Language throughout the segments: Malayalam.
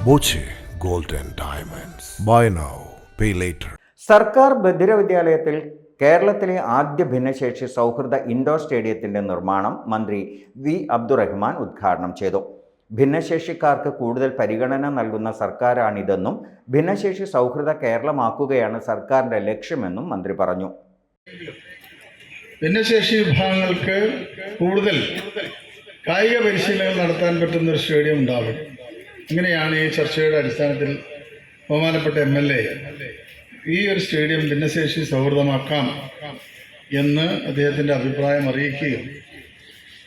Boche gold and diamonds. Buy now pay later. സർക്കാർ ബധിര വിദ്യാലയത്തിൽ കേരളത്തിലെ ആദ്യ ഭിന്നശേഷി സൗഹൃദ ഇൻഡോർ സ്റ്റേഡിയത്തിന്റെ നിർമ്മാണം മന്ത്രി വി അബ്ദുറഹ്മാൻ ഉദ്ഘാടനം ചെയ്തു. ഭിന്നശേഷിക്കാർക്ക് കൂടുതൽ പരിഗണന നൽകുന്ന സർക്കാരാണിതെന്നും ഭിന്നശേഷി സൗഹൃദ കേരളമാക്കുകയാണ് സർക്കാരിന്റെ ലക്ഷ്യമെന്നും മന്ത്രി പറഞ്ഞു. ഭിന്നശേഷി വിഭാഗങ്ങൾക്ക് കൂടുതൽ കായിക പരിശീലനങ്ങൾ നടത്താൻ പറ്റുന്ന ഒരു സ്റ്റേഡിയം ഉണ്ടാകും. ഇങ്ങനെയാണ് ഈ ചർച്ചയുടെ അടിസ്ഥാനത്തിൽ ബഹുമാനപ്പെട്ട MLA ഈ ഒരു സ്റ്റേഡിയം ഭിന്നശേഷി സൗഹൃദമാക്കാം എന്ന് അദ്ദേഹത്തിൻ്റെ അഭിപ്രായം അറിയിക്കുകയും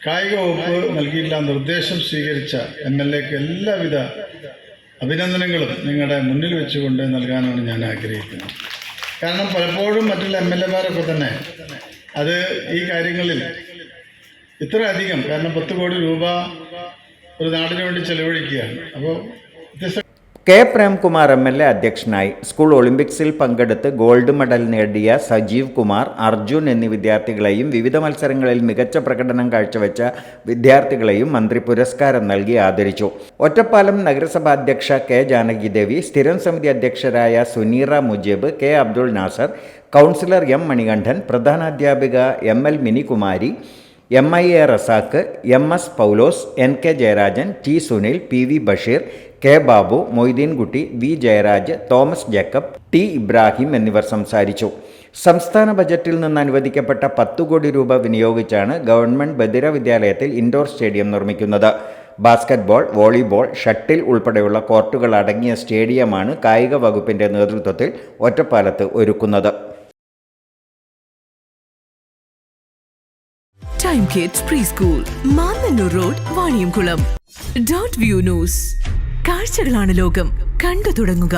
കായിക വകുപ്പ് നൽകിയിട്ടുള്ള നിർദ്ദേശം സ്വീകരിച്ച MLAക്ക് എല്ലാവിധ അഭിനന്ദനങ്ങളും നിങ്ങളുടെ മുന്നിൽ വെച്ചുകൊണ്ട് നൽകാനാണ് ഞാൻ ആഗ്രഹിക്കുന്നത്. കാരണം പലപ്പോഴും മറ്റുള്ള MLAമാരൊക്കെ തന്നെ അത് ഈ കാര്യങ്ങളിൽ ഇത്ര അധികം, കാരണം 10 കോടി രൂപ ഒരു നാടിനു വേണ്ടി ചെലവഴിക്കുകയാണ്. അപ്പോൾ കെ പ്രേംകുമാർ MLA അധ്യക്ഷനായി. സ്കൂൾ ഒളിമ്പിക്സിൽ പങ്കെടുത്ത് ഗോൾഡ് മെഡൽ നേടിയ സജീവ് കുമാർ, അർജുൻ എന്നീ വിദ്യാർത്ഥികളെയും വിവിധ മത്സരങ്ങളിൽ മികച്ച പ്രകടനം കാഴ്ചവെച്ച വിദ്യാർത്ഥികളെയും മന്ത്രി പുരസ്കാരം നൽകി ആദരിച്ചു. ഒറ്റപ്പാലം നഗരസഭാ അധ്യക്ഷ കെ ജാനകിദേവി, സ്ഥിരം സമിതി അധ്യക്ഷരായ Suneera Mujeeb, K Abdul Nasar, councillor M Manikandan, പ്രധാനാധ്യാപിക ML Minikumari, MIA Razak, MS Paulose, NK Jayarajan, T Sunil, PV Basheer, K Babu, Moideenkutty, V Jayaraj, Thomas Jacob, T Ibrahim എന്നിവർ സംസാരിച്ചു. സംസ്ഥാന ബജറ്റിൽ നിന്ന് അനുവദിക്കപ്പെട്ട 10 കോടി രൂപ വിനിയോഗിച്ചാണ് ഗവൺമെന്റ് ബധിര വിദ്യാലയത്തിൽ ഇൻഡോർ സ്റ്റേഡിയം നിർമ്മിക്കുന്നത്. ബാസ്കറ്റ്ബോൾ, വോളിബോൾ, ഷട്ടിൽ ഉൾപ്പെടെയുള്ള കോർട്ടുകൾ അടങ്ങിയ സ്റ്റേഡിയമാണ് കായിക വകുപ്പിന്റെ നേതൃത്വത്തിൽ ഒറ്റപ്പാലത്ത് ഒരുക്കുന്നത്. Time kids pre school, Mannannur road, Vaniyamkulam. .View news. കാഴ്ചകളാണ് ലോകം, കണ്ടു തുടങ്ങുക.